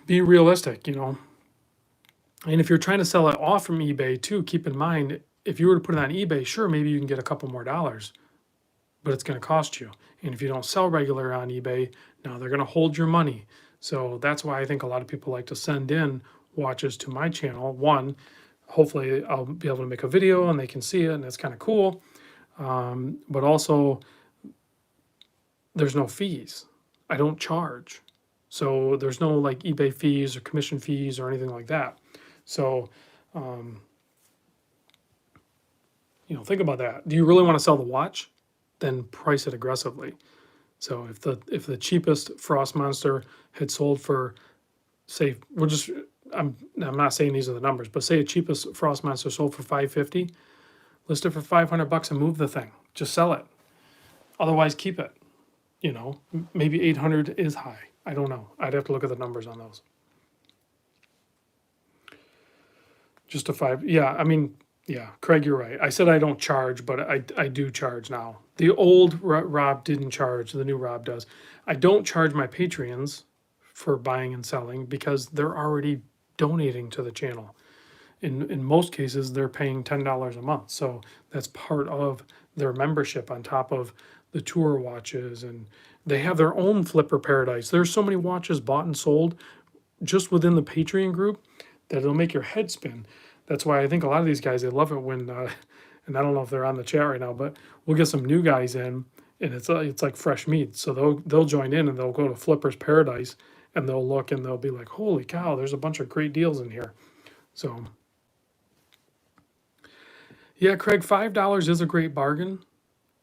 be realistic, And if you're trying to sell it off from eBay too, keep in mind, if you were to put it on eBay, sure, maybe you can get a couple more dollars, but it's going to cost you. And if you don't sell regular on eBay, now they're going to hold your money. So that's why I think a lot of people like to send in watches to my channel. One, hopefully I'll be able to make a video and they can see it and it's kind of cool. But also, there's no fees. I don't charge. So there's no like eBay fees or commission fees or anything like that. So, think about that. Do you really want to sell the watch? Then price it aggressively. So if the cheapest Frost Monster had sold for, say, I'm not saying these are the numbers, but say the cheapest Frost Monster sold for $550, list it for $500 and move the thing. Just sell it. Otherwise, keep it. Maybe 800 is high. I don't know. I'd have to look at the numbers on those. Just a five. Yeah, I mean, yeah, Craig, you're right. I said I don't charge, but I do charge now. The old Rob didn't charge. The new Rob does. I don't charge my Patreons for buying and selling because they're already donating to the channel. In most cases, they're paying $10 a month. So that's part of their membership on top of the tour watches. And they have their own flipper paradise. There's so many watches bought and sold just within the Patreon group that it'll make your head spin. That's why I think a lot of these guys, they love it when, and I don't know if they're on the chat right now, but we'll get some new guys in, and it's like fresh meat. So they'll join in and they'll go to Flipper's Paradise and they'll look and they'll be like, holy cow, there's a bunch of great deals in here. So yeah, Craig, $5 is a great bargain.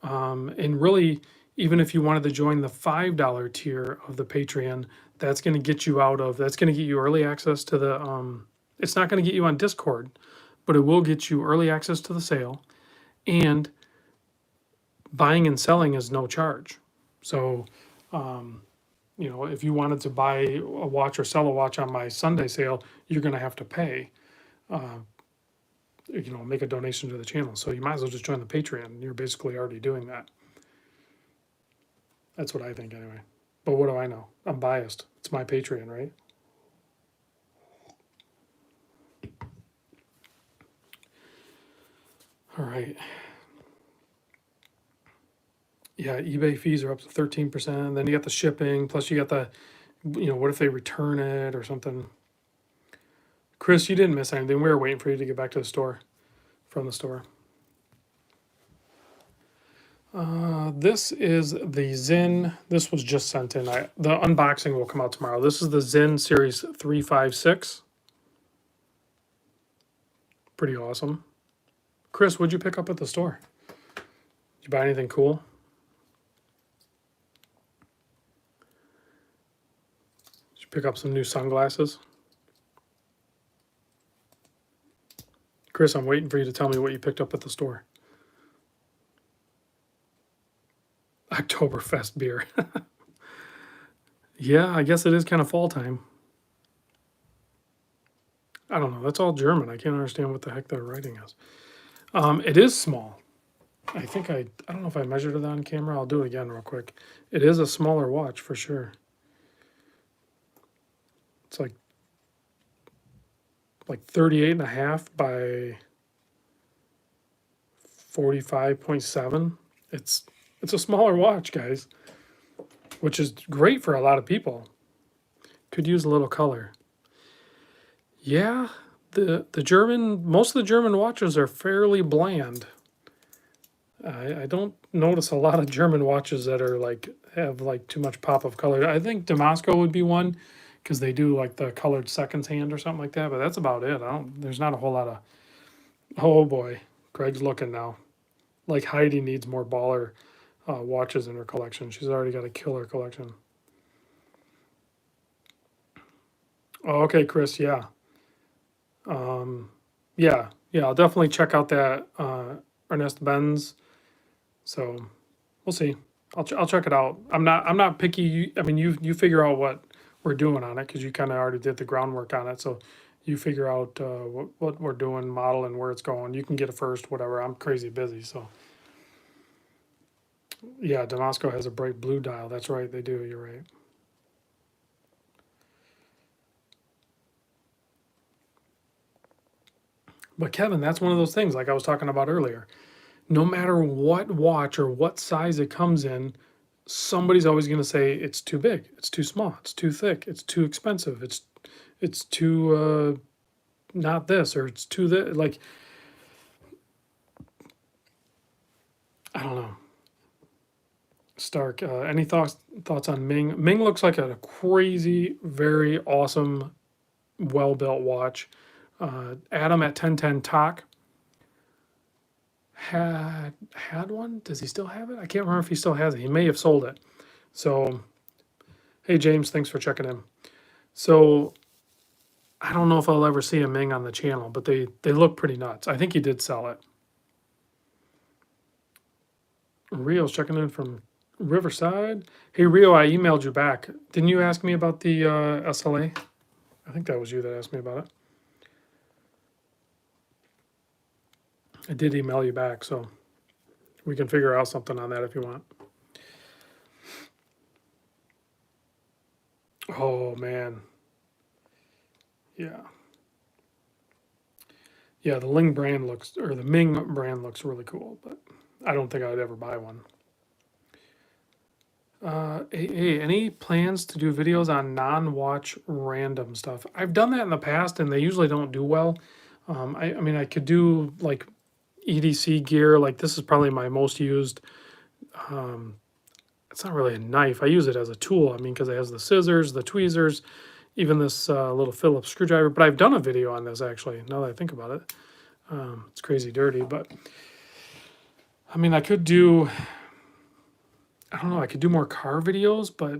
And really, even if you wanted to join the $5 tier of the Patreon, that's going to get you early access to the, it's not going to get you on Discord, but it will get you early access to the sale. and buying and selling is no charge. So, you know, if you wanted to buy a watch or sell a watch on my Sunday sale, you're going to have to pay, you know, make a donation to the channel. So you might as well just join the Patreon. You're basically already doing that. That's what I think anyway. But what do I know? I'm biased. It's my Patreon, right? All right. Yeah, eBay fees are up to 13%. Then you got the shipping, plus you got the, you know, what if they return it or something? Chris, you didn't miss anything. We were waiting for you to get back to the store, from the store. This is the Zin. This was just sent in. The unboxing will come out tomorrow. This is the Zin Series 356. Pretty awesome. Chris, what'd you pick up at the store? Did you buy anything cool? Did you pick up some new sunglasses? Chris, I'm waiting for you to tell me what you picked up at the store. Oktoberfest beer. Yeah, I guess it is kind of fall time. I don't know. That's all German. I can't understand what the heck they're writing is. It is small. I think I don't know if I measured it on camera. I'll do it again real quick. It is a smaller watch for sure. It's like 38.5 by 45.7. It's a smaller watch, guys, which is great for a lot of people. Could use a little color. Yeah, most of the German watches are fairly bland. I don't notice a lot of German watches that are have too much pop of color. I think Damasco would be one because they do like the colored seconds hand or something like that, but that's about it. There's not a whole lot of. Oh boy, Greg's looking now. Like Heidi needs more baller watches in her collection. She's already got a killer collection. Oh, okay, Chris. Yeah. Yeah. I'll definitely check out that Ernest Benz. So we'll see. I'll check it out. I'm not picky. I mean, you figure out what we're doing on it because you kind of already did the groundwork on it. So you figure out what we're doing, model, and where it's going. You can get it first, whatever. I'm crazy busy, so yeah. Damasco has a bright blue dial. That's right, they do. You're right. But Kevin, that's one of those things like I was talking about earlier. No matter what watch or what size it comes in, somebody's always going to say it's too big, it's too small, it's too thick, it's too expensive, it's too not this or it's too this. Like I don't know. Stark, any thoughts on Ming? Ming looks like a crazy, very awesome, well built watch. Adam at 1010 Talk had one. Does he still have it? I can't remember if he still has it. He may have sold it. So, hey James, thanks for checking in. So, I don't know if I'll ever see a Ming on the channel, but they look pretty nuts. I think he did sell it. Rio's checking in from Riverside. Hey Rio, I emailed you back. Didn't you ask me about the SLA? I think that was you that asked me about it. I did email you back, so we can figure out something on that if you want. Oh man. Yeah. Yeah, the Ming brand looks really cool, but I don't think I'd ever buy one. Hey, any plans to do videos on non-watch random stuff? I've done that in the past, and they usually don't do well. I mean, I could do like EDC gear. Like this is probably my most used. It's not really a knife. I use it as a tool. I mean, because it has the scissors, the tweezers, even this little Phillips screwdriver. But I've done a video on this actually. Now that I think about it, it's crazy dirty. But I mean, I could do. I don't know. I could do more car videos, but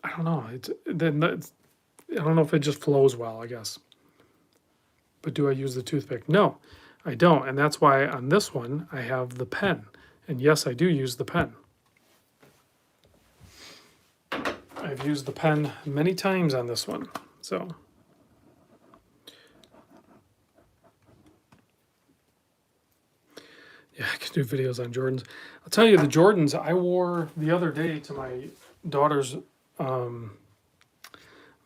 I don't know. I don't know if it just flows well. I guess. But do I use the toothpick? No. I don't. And that's why on this one, I have the pen. And yes, I do use the pen. I've used the pen many times on this one. So, yeah, I can do videos on Jordans. I'll tell you, the Jordans I wore the other day to my daughter's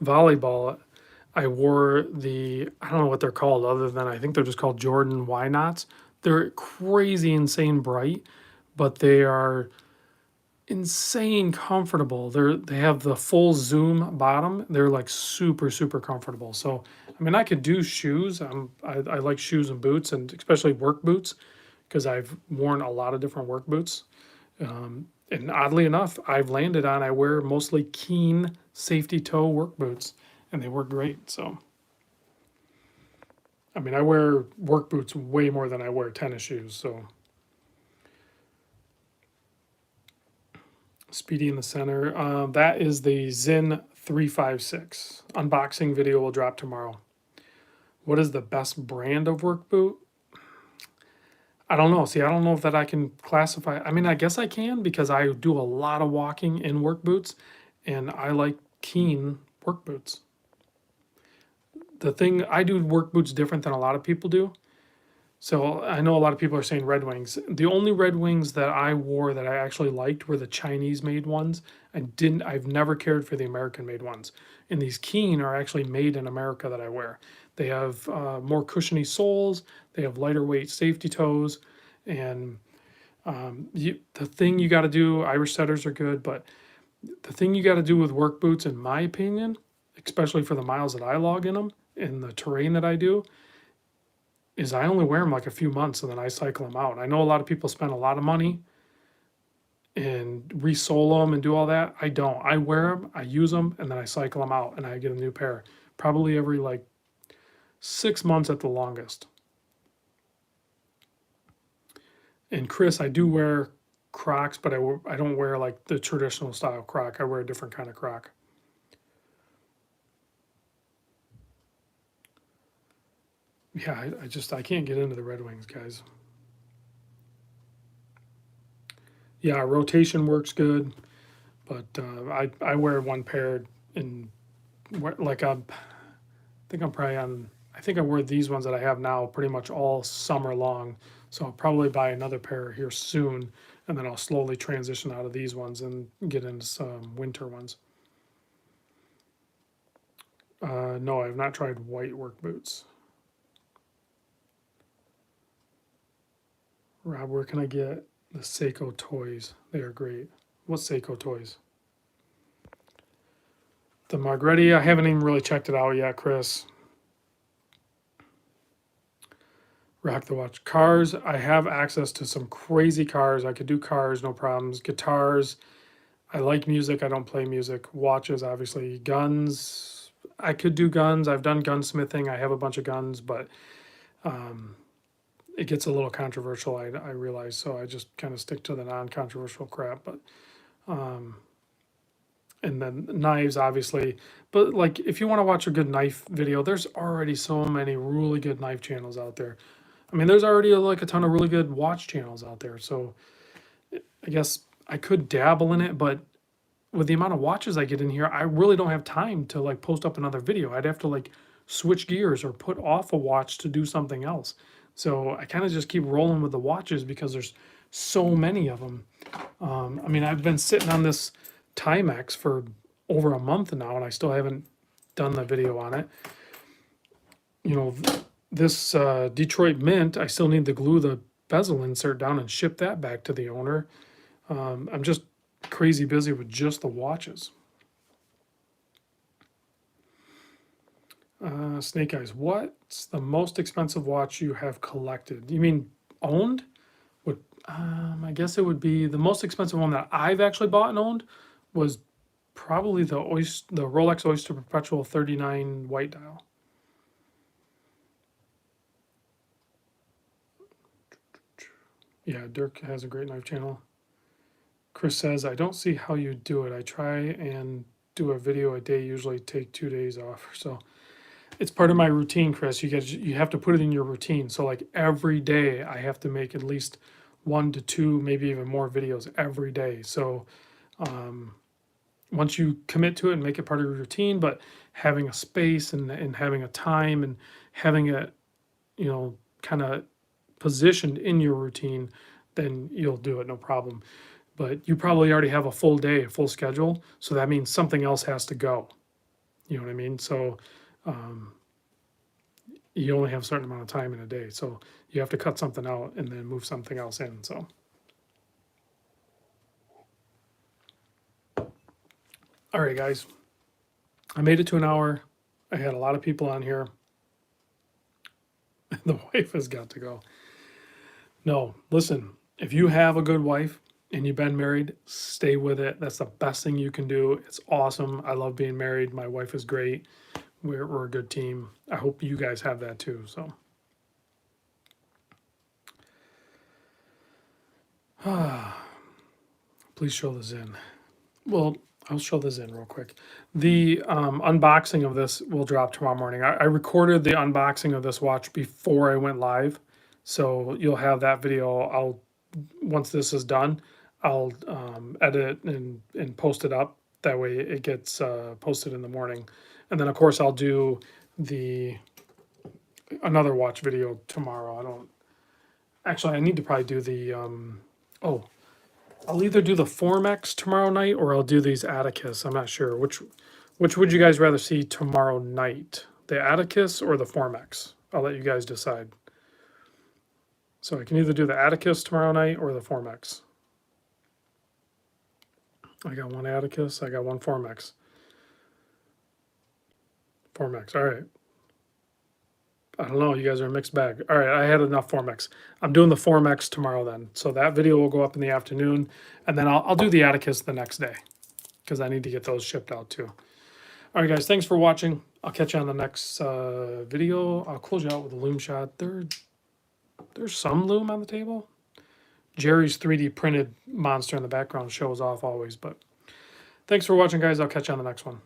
volleyball. I wore I don't know what they're called other than I think they're just called Jordan Why Nots. They're crazy, insane bright, but they are insane comfortable. They have the full zoom bottom. They're like super, super comfortable. So, I mean, I could do shoes. I like shoes and boots, and especially work boots, because I've worn a lot of different work boots. And oddly enough, I wear mostly Keen safety toe work boots, and they work great. So, I mean, I wear work boots way more than I wear tennis shoes. So, Speedy in the center. That is the Zin 356. Unboxing video will drop tomorrow. What is the best brand of work boot? I don't know. See, I don't know if that I can classify. I mean, I guess I can because I do a lot of walking in work boots, and I like Keen work boots. The thing I do work boots different than a lot of people do. So I know a lot of people are saying Red Wings. The only Red Wings that I wore that I actually liked were the Chinese made ones. I've never cared for the American made ones. And these Keen are actually made in America that I wear. They have more cushiony soles. They have lighter weight safety toes. And the thing you got to do, Irish setters are good, but the thing you got to do with work boots, in my opinion, especially for the miles that I log in them, in the terrain that I do, is I only wear them like a few months and then I cycle them out. I know a lot of people spend a lot of money and resole them and do all that. I don't. I wear them, I use them, and then I cycle them out and I get a new pair. Probably every like 6 months at the longest. And Chris, I do wear Crocs, but I don't wear like the traditional style Croc. I wear a different kind of Croc. Yeah, I can't get into the Red Wings, guys. Yeah, rotation works good, but I wear one pair in like I think I'm probably on. I think I wear these ones that I have now pretty much all summer long. So I'll probably buy another pair here soon, and then I'll slowly transition out of these ones and get into some winter ones. No, I have not tried white work boots. Rob, where can I get the Seiko toys? They are great. What's Seiko toys? The Margretti, I haven't even really checked it out yet, Chris. Rock the watch. Cars, I have access to some crazy cars. I could do cars, no problems. Guitars, I like music. I don't play music. Watches, obviously. Guns, I could do guns. I've done gunsmithing. I have a bunch of guns, but it gets a little controversial, I realize. So I just kind of stick to the non-controversial crap. But and then knives, obviously. But like, if you want to watch a good knife video, there's already so many really good knife channels out there. I mean, there's already like a ton of really good watch channels out there. So I guess I could dabble in it, but with the amount of watches I get in here, I really don't have time to like post up another video. I'd have to like switch gears or put off a watch to do something else. So I kind of just keep rolling with the watches because there's so many of them. I mean, I've been sitting on this Timex for over a month now, and I still haven't done the video on it. You know, this Detroit Mint, I still need to glue the bezel insert down and ship that back to the owner. I'm just crazy busy with just the watches. Snake Eyes, what's the most expensive watch you have collected? You mean owned? What? I guess it would be the most expensive one that I've actually bought and owned was probably the Rolex Oyster Perpetual 39 white dial. Yeah, Dirk has a great knife channel. Chris says, I don't see how you do it. I try and do a video a day, usually take 2 days off or so. It's part of my routine, Chris. You have to put it in your routine. So like every day I have to make at least 1 to 2, maybe even more videos every day. So once you commit to it and make it part of your routine, but having a space and having a time and having it, kind of positioned in your routine, then you'll do it no problem. But you probably already have a full day, a full schedule. So that means something else has to go. You know what I mean? So you only have a certain amount of time in a day. So you have to cut something out and then move something else in. So, all right, guys, I made it to an hour. I had a lot of people on here. The wife has got to go. No, listen, if you have a good wife and you've been married, stay with it. That's the best thing you can do. It's awesome. I love being married. My wife is great. We're a good team. I hope you guys have that too. So, please show this in. Well, I'll show this in real quick. The unboxing of this will drop tomorrow morning. I recorded the unboxing of this watch before I went live, so you'll have that video. Once this is done, I'll edit and post it up. That way it gets posted in the morning, and then of course I'll do another watch video tomorrow. I need to probably do the I'll either do the Formax tomorrow night or I'll do these Atticus. I'm not sure which would you guys rather see tomorrow night, the Atticus or the Formax. I'll let you guys decide. So I can either do the Atticus tomorrow night or the Formax. I got one Atticus, I got one Formax. Formax, all right. I don't know, you guys are a mixed bag. All right, I had enough Formax. I'm doing the Formax tomorrow then. So that video will go up in the afternoon, and then I'll do the Atticus the next day because I need to get those shipped out too. All right, guys, thanks for watching. I'll catch you on the next video. I'll close you out with a loom shot. There's some loom on the table. Jerry's 3D printed monster in the background shows off always, but thanks for watching, guys. I'll catch you on the next one.